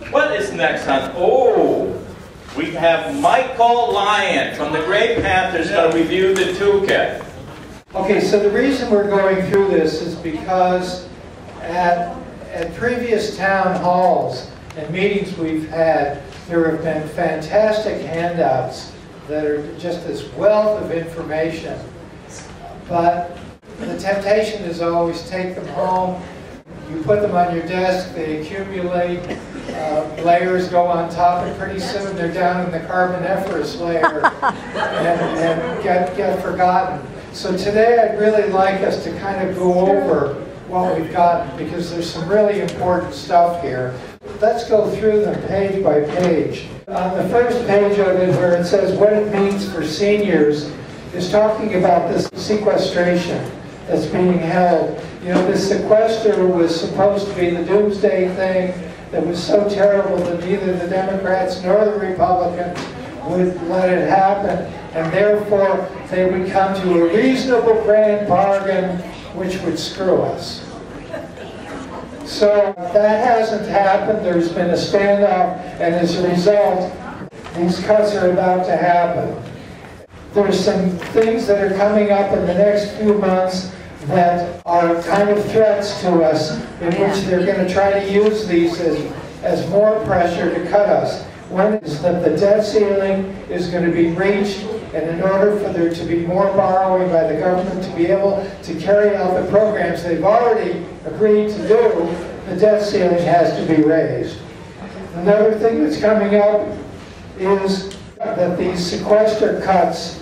What is next on? Oh, we have Michael Lyon from the Great Panthers going to review the toolkit. Okay, so the reason we're going through this is because at previous town halls and meetings we've had, there have been fantastic handouts that are just this wealth of information. But the temptation is always take them home, you put them on your desk, they accumulate, layers go on top, and pretty soon they're down in the carboniferous layer and get forgotten. So today I'd really like us to kind of go over what we've got, because there's some really important stuff here. Let's go through them page by page. On the first page of it, where it says what it means for seniors, is talking about this sequestration that's being held. You know, this sequester was supposed to be the doomsday thing that was so terrible that neither the Democrats nor the Republicans would let it happen, and therefore they would come to a reasonable grand bargain which would screw us. So that hasn't happened. There's been a standoff, and as a result, these cuts are about to happen. There's some things that are coming up in the next few months that are kind of threats to us, in which they're going to try to use these as more pressure to cut us. One is that the debt ceiling is going to be reached, and in order for there to be more borrowing by the government to be able to carry out the programs they've already agreed to do, the debt ceiling has to be raised. Another thing that's coming up is that these sequester cuts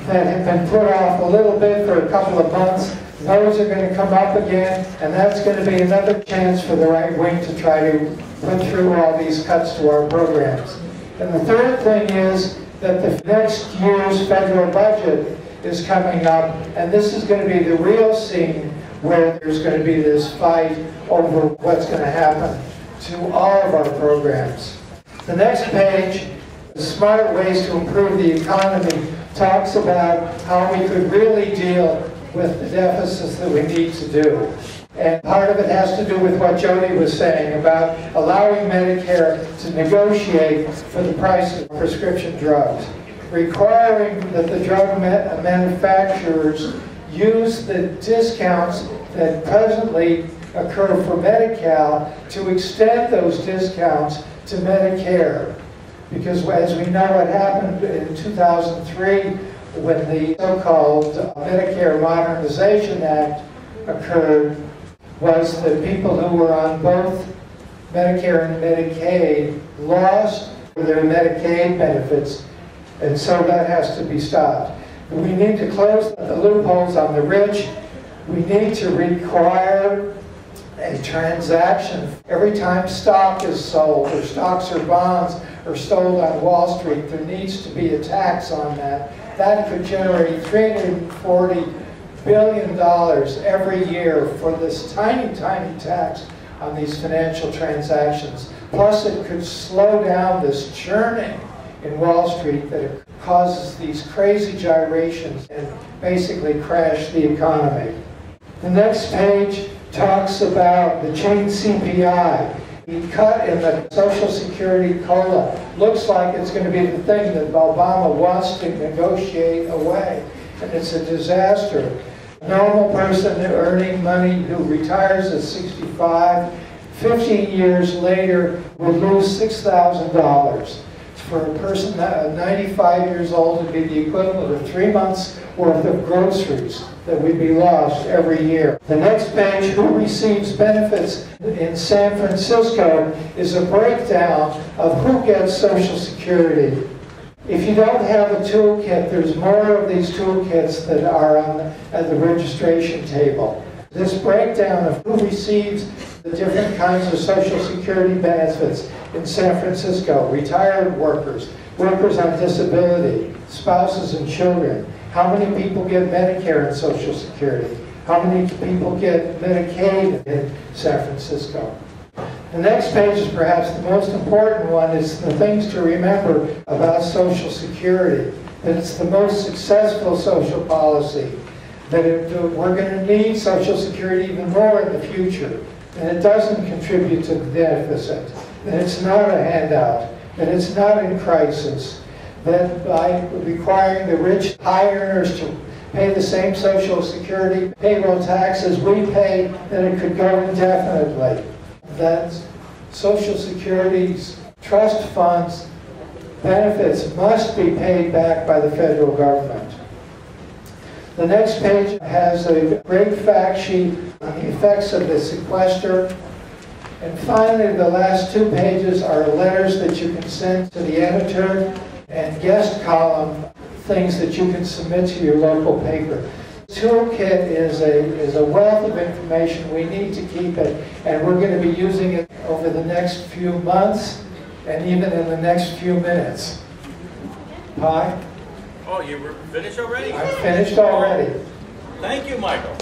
that have been put off a little bit for a couple of months, those are going to come up again, and that's going to be another chance for the right wing to try to put through all these cuts to our programs. And the third thing is that the next year's federal budget is coming up, and this is going to be the real scene where there's going to be this fight over what's going to happen to all of our programs. The next page, Smart Ways to Improve the Economy, talks about how we could really deal with the deficits that we need to do. And part of it has to do with what Jody was saying about allowing Medicare to negotiate for the price of prescription drugs, requiring that the drug manufacturers use the discounts that presently occur for Medi-Cal to extend those discounts to Medicare. Because as we know, what happened in 2003 when the so-called Medicare Modernization Act occurred was that people who were on both Medicare and Medicaid lost their Medicaid benefits, and so that has to be stopped. We need to close the loopholes on the rich. We need to require a transaction. Every time stock is sold, or stocks or bonds are sold on Wall Street, there needs to be a tax on that. That could generate $340 billion every year for this tiny, tiny tax on these financial transactions. Plus, it could slow down this churning in Wall Street that causes these crazy gyrations and basically crash the economy. The next page talks about the chain CPI. The cut in the Social Security COLA looks like it's going to be the thing that Obama wants to negotiate away, and it's a disaster. A normal person earning money who retires at 65, 15 years later will lose $6,000. For a person 95 years old, it'd be the equivalent of 3 months worth of groceries that would be lost every year. The next page, who receives benefits in San Francisco, is a breakdown of who gets Social Security. If you don't have a toolkit, there's more of these toolkits that are at the registration table. This breakdown of who receives the different kinds of Social Security benefits in San Francisco: retired workers, workers on disability, spouses and children. How many people get Medicare and Social Security? How many people get Medicaid in San Francisco? The next page is perhaps the most important one. Is the things to remember about Social Security. That it's the most successful social policy. That we're going to need Social Security even more in the future. And it doesn't contribute to the deficit. that it's not a handout, that it's not in crisis, that by requiring the rich high earners to pay the same Social Security payroll taxes we pay, that it could go indefinitely. That Social Security's trust funds benefits must be paid back by the federal government. The next page has a great fact sheet on the effects of the sequester. And finally, the last 2 pages are letters that you can send to the editor and guest column, things that you can submit to your local paper. Toolkit is a wealth of information. We need to keep it, and we're going to be using it over the next few months and even in the next few minutes. Hi? Oh, you were finished already? I'm finished already. Thank you, Michael.